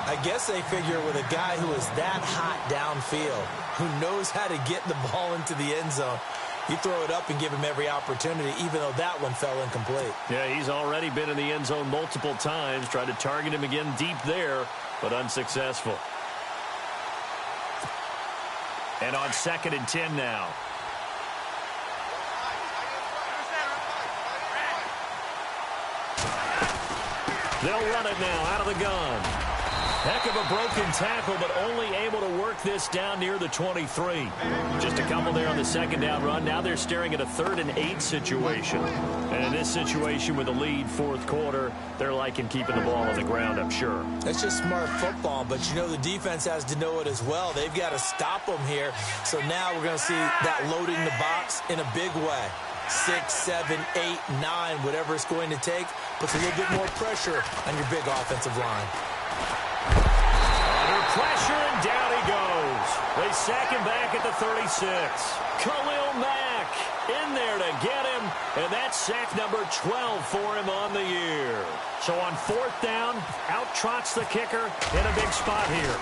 S4: I guess they figure with a guy who is that hot downfield, who knows how to get the ball into the end zone, you throw it up and give him every opportunity, even though that one fell incomplete.
S3: Yeah, he's already been in the end zone multiple times, tried to target him again deep there, but unsuccessful. And on 2nd and 10 now. They'll run it now out of the gun. Heck of a broken tackle, but only able to work this down near the 23. Just a couple there on the 2nd down run. Now they're staring at a 3rd and 8 situation. And in this situation with a lead 4th quarter, they're liking keeping the ball on the ground, I'm sure.
S4: That's just smart football, but you know the defense has to know it as well. They've got to stop them here. So now we're going to see that loading the box in a big way. 6, 7, 8, 9, whatever it's going to take, puts a little bit more pressure on your big offensive line.
S3: Under pressure, and down he goes. They sack him back at the 36. Khalil Mack in there to get him, and that's sack number 12 for him on the year. So on 4th down, out trots the kicker in a big spot here.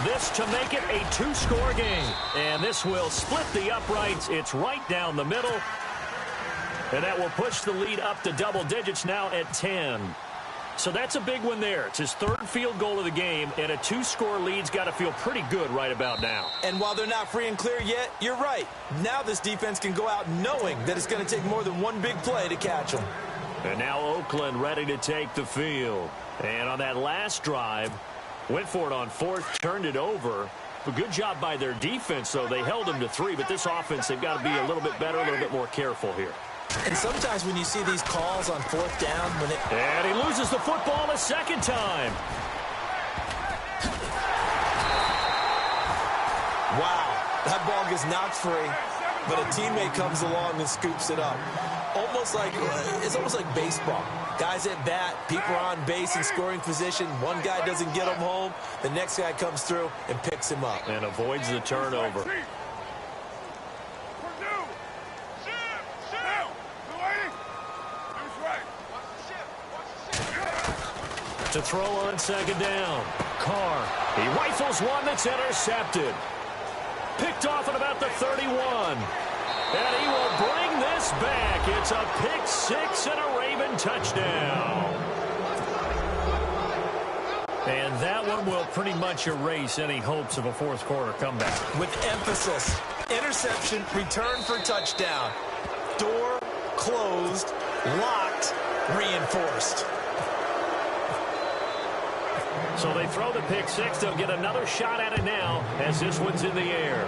S3: This to make it a 2-score game, and this will split the uprights. It's right down the middle. And that will push the lead up to double digits now at 10. So that's a big one there. It's his 3rd field goal of the game, and a 2-score lead's got to feel pretty good right about now.
S4: And while they're not free and clear yet, you're right. Now this defense can go out knowing that it's going to take more than one big play to catch them.
S3: And now Oakland ready to take the field. And on that last drive, went for it on 4th, turned it over. A good job by their defense, though. They held them to 3, but this offense, they've got to be a little bit better, a little bit more careful here.
S4: And sometimes when you see these calls on 4th down,
S3: and he loses the football a 2nd time.
S4: Wow, that ball gets knocked free, but a teammate comes along and scoops it up. It's almost like baseball. Guys at bat, people are on base in scoring position. One guy doesn't get him home. The next guy comes through and picks him up.
S3: And avoids the turnover. To throw on 2nd down. Carr. He rifles one that's intercepted. Picked off at about the 31. And he will bring this back. It's a pick 6 and a Raven touchdown. And that one will pretty much erase any hopes of a 4th quarter comeback.
S4: With emphasis. Interception, return for touchdown. Door closed, locked, reinforced.
S3: So they throw the pick six. They'll get another shot at it now as this one's in the air.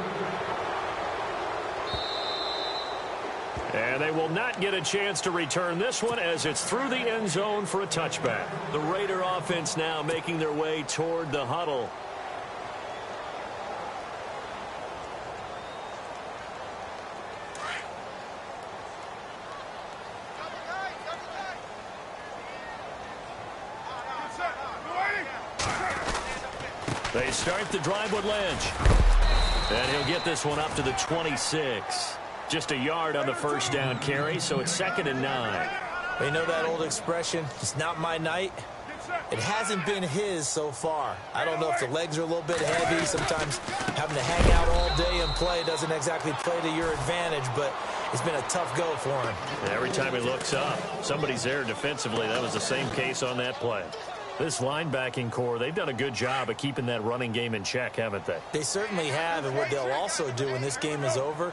S3: And they will not get a chance to return this one as it's through the end zone for a touchback. The Raider offense now making their way toward the huddle. They start the drive with Lynch. And he'll get this one up to the 26. Just a yard on the first down carry, so it's 2nd and 9.
S4: You know that old expression, it's not my night? It hasn't been his so far. I don't know if the legs are a little bit heavy. Sometimes having to hang out all day and play doesn't exactly play to your advantage, but it's been a tough go for him.
S3: Every time he looks up, somebody's there defensively. That was the same case on that play. This linebacking core, they've done a good job of keeping that running game in check, haven't they?
S4: They certainly have, and what they'll also do when this game is over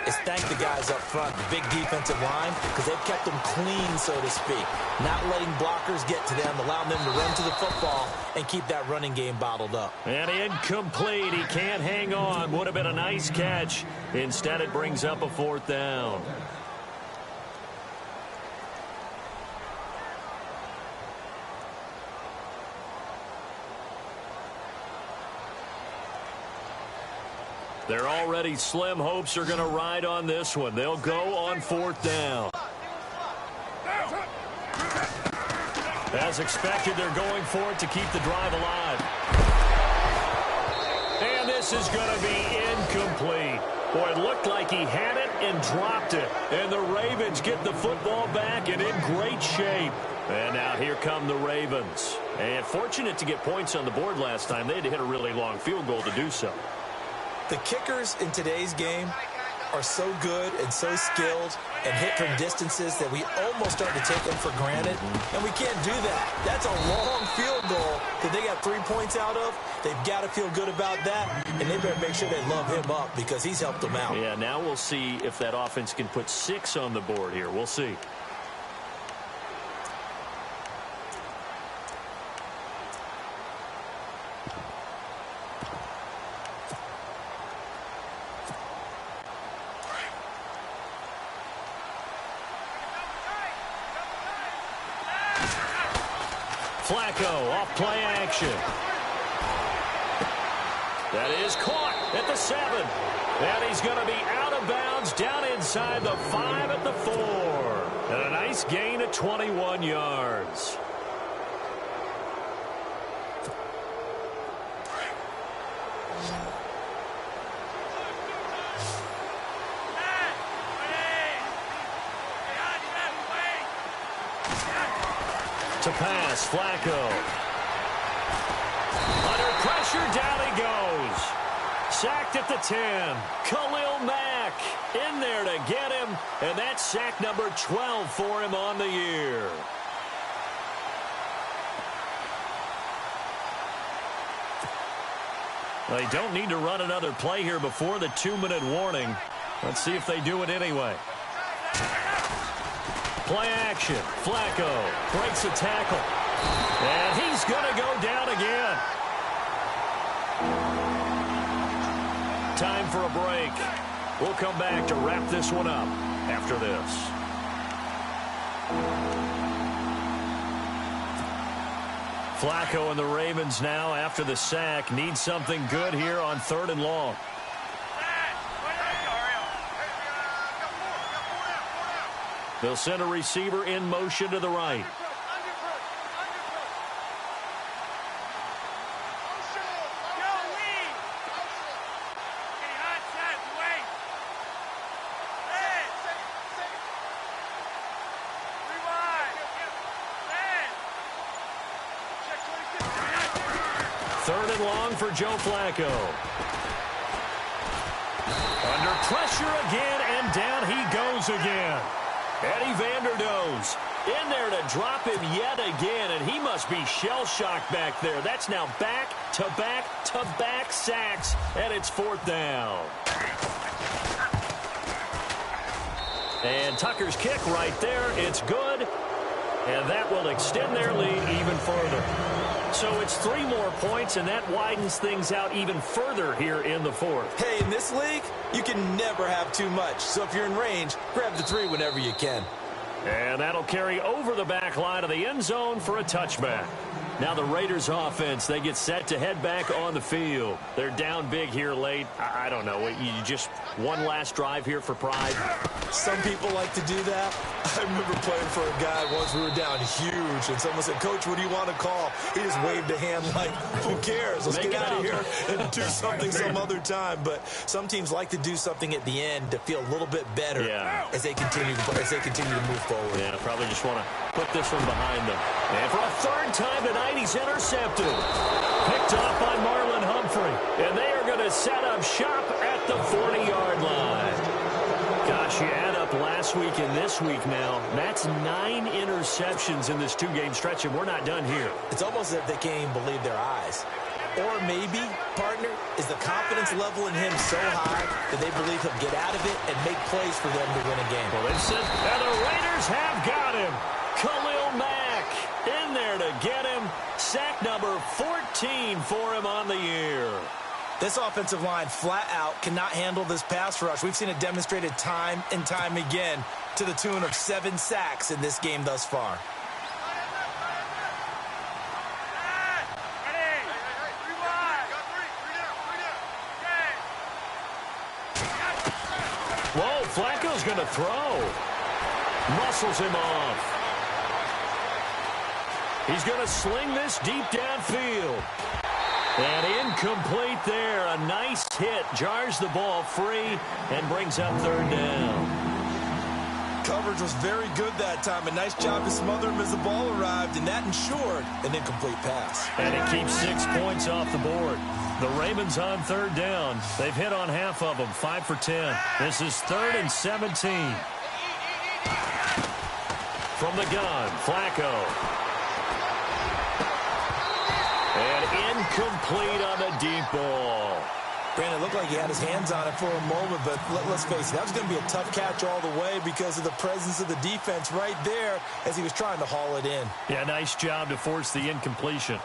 S4: is thank the guys up front, the big defensive line, because they've kept them clean, so to speak. Not letting blockers get to them, allowing them to run to the football and keep that running game bottled up.
S3: And incomplete. He can't hang on. Would have been a nice catch. Instead, it brings up a 4th down. They're already slim hopes are going to ride on this one. They'll go on 4th down. As expected, they're going for it to keep the drive alive. And this is going to be incomplete. Boy, it looked like he had it and dropped it. And the Ravens get the football back and in great shape. And now here come the Ravens. And fortunate to get points on the board last time. They had to hit a really long field goal to do so.
S4: The kickers in today's game are so good and so skilled and hit from distances that we almost start to take them for granted, and we can't do that. That's a long field goal that they got 3 points out of. They've got to feel good about that, and they better make sure they love him up because he's helped them out.
S3: Yeah, now we'll see if that offense can put 6 on the board here. We'll see. Flacco off play action. That is caught at the 7. And he's going to be out of bounds down inside the 5 at the 4. And a nice gain of 21 yards. To pass, Flacco. Under pressure, down he goes. Sacked at the 10. Khalil Mack in there to get him, and that's sack number 12 for him on the year. They don't need to run another play here before the 2-minute warning. Let's see if they do it anyway. Play action. Flacco breaks a tackle. And he's going to go down again. Time for a break. We'll come back to wrap this one up after this. Flacco and the Ravens now, after the sack, need something good here on 3rd and long. They'll send a receiver in motion to the right. Third and long for Joe Flacco. Under pressure again, and down he goes again. Eddie Vanderdoes in there to drop him yet again, and he must be shell-shocked back there. That's now back-to-back-to-back sacks, and it's 4th down. And Tucker's kick right there, it's good. and that will extend their lead even further. So it's 3 more points, and that widens things out even further here in the fourth.
S4: Hey, in this league, you can never have too much. So if you're in range, grab the 3 whenever you can.
S3: And that'll carry over the back line of the end zone for a touchback. Now the Raiders offense, they get set to head back on the field. They're down big here late. I don't know. You just one last drive here for pride?
S4: Some people like to do that. I remember playing for a guy once. We were down huge, and someone said, "Coach, what do you want to call?" He just waved a hand like, who cares? Let's get out of here and do something some other time. But some teams like to do something at the end to feel a little bit better as they continue to move forward.
S3: Yeah, probably just want to put this one behind them. And for a third time tonight, he's intercepted. Picked off by Marlon Humphrey. And they are going to set up shop at the 40-yard line. Gosh, you add up last week and this week now. That's 9 interceptions in this 2-game stretch, and we're not done here.
S4: It's almost as if they can't even believe their eyes. Or maybe, partner, is the confidence level in him so high that they believe he'll get out of it and make plays for them to win a game.
S3: Well, they've said, and the Raiders have got him. Khalil Mack in there to get him. Sack number 14 for him on the year.
S4: This offensive line flat out cannot handle this pass rush. We've seen it demonstrated time and time again to the tune of 7 sacks in this game thus far.
S3: Whoa, Flacco's going to throw. Muscles him off. He's going to sling this deep downfield. And incomplete there. A nice hit. Jars the ball free and brings up 3rd down.
S4: Coverage was very good that time. A nice job to smother him as the ball arrived, and that ensured an incomplete pass.
S3: And it keeps 6 points off the board. The Ravens on 3rd down. They've hit on half of them, 5 for 10. This is 3rd and 17. From the gun, Flacco. And incomplete on the deep ball.
S4: Brandon, it looked like he had his hands on it for a moment, but let's face it, that was going to be a tough catch all the way because of the presence of the defense right there as he was trying to haul it in.
S3: Yeah, nice job to force the incompletion.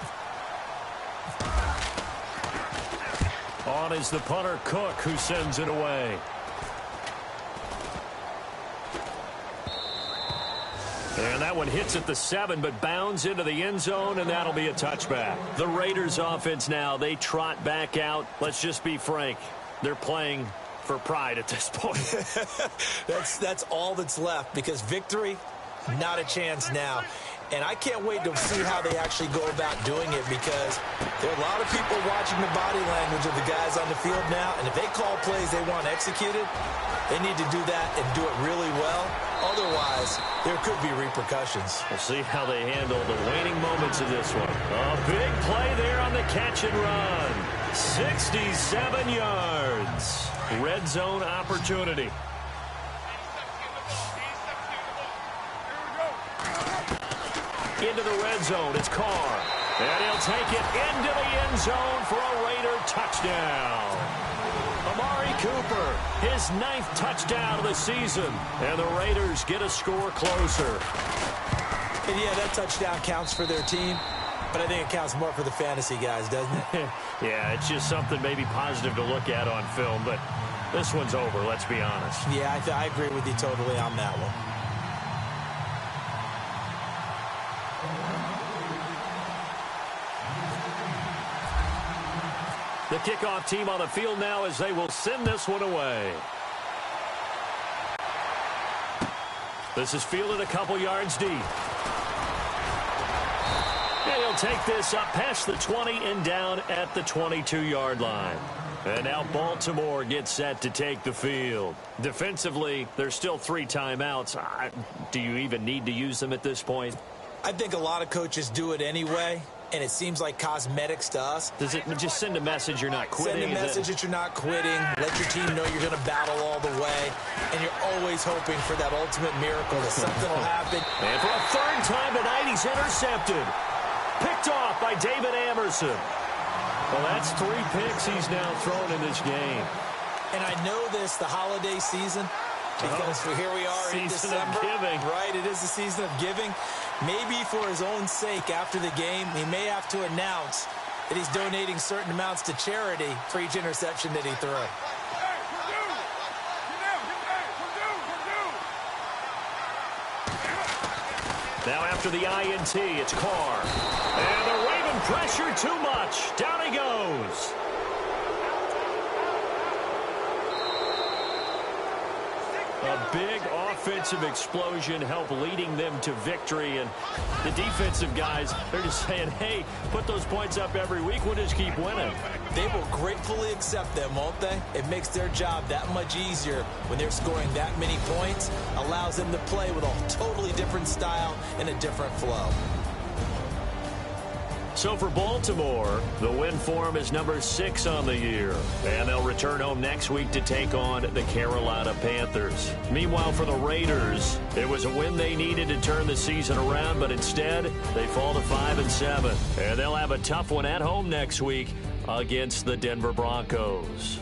S3: On is the punter, Cook, who sends it away. And that one hits at the 7, but bounds into the end zone, and that'll be a touchback. The Raiders offense now, they trot back out. Let's just be frank. They're playing for pride at this point.
S4: That's all that's left because victory, not a chance now. And I can't wait to see how they actually go about doing it because there are a lot of people watching the body language of the guys on the field now. And if they call plays they want executed, they need to do that and do it really well. Otherwise, there could be repercussions.
S3: We'll see how they handle the waning moments of this one. A big play there on the catch and run. 67 yards. Red zone opportunity. Into the red zone, it's Carr. And he'll take it into the end zone for a Raider touchdown. Amari Cooper, his 9th touchdown of the season. And the Raiders get a score closer.
S4: And yeah, that touchdown counts for their team. But I think it counts more for the fantasy guys, doesn't it?
S3: Yeah, it's just something maybe positive to look at on film. But this one's over, let's be honest.
S4: Yeah, I agree with you totally on that one.
S3: The kickoff team on the field now as they will send this one away. This is fielded a couple yards deep. And he'll take this up past the 20 and down at the 22-yard line. And now Baltimore gets set to take the field. Defensively, there's still 3 timeouts. Do you even need to use them at this point?
S4: I think a lot of coaches do it anyway. And it seems like cosmetics to us.
S3: Does it just send a message you're not quitting?
S4: Send a message that you're not quitting. Let your team know you're going to battle all the way. And you're always hoping for that ultimate miracle that something will happen.
S3: And for a 3rd time tonight, he's intercepted. Picked off by David Amerson. Well, that's 3 picks he's now thrown in this game.
S4: And I know this, the holiday season, because here we are in December.
S3: Season of giving.
S4: Right, it is the season of giving. Maybe for his own sake after the game, he may have to announce that he's donating certain amounts to charity for each interception that he threw.
S3: Now after the INT, it's Carr. And the Raven pressure too much. Down he goes. A big offensive explosion helped leading them to victory. And the defensive guys, they're just saying, hey, put those points up every week. We'll just keep winning.
S4: They will gratefully accept them, won't they? It makes their job that much easier when they're scoring that many points. Allows them to play with a totally different style and a different flow.
S3: So for Baltimore, the win form is number 6 on the year. And they'll return home next week to take on the Carolina Panthers. Meanwhile, for the Raiders, it was a win they needed to turn the season around, but instead, they fall to 5-7. And they'll have a tough one at home next week against the Denver Broncos.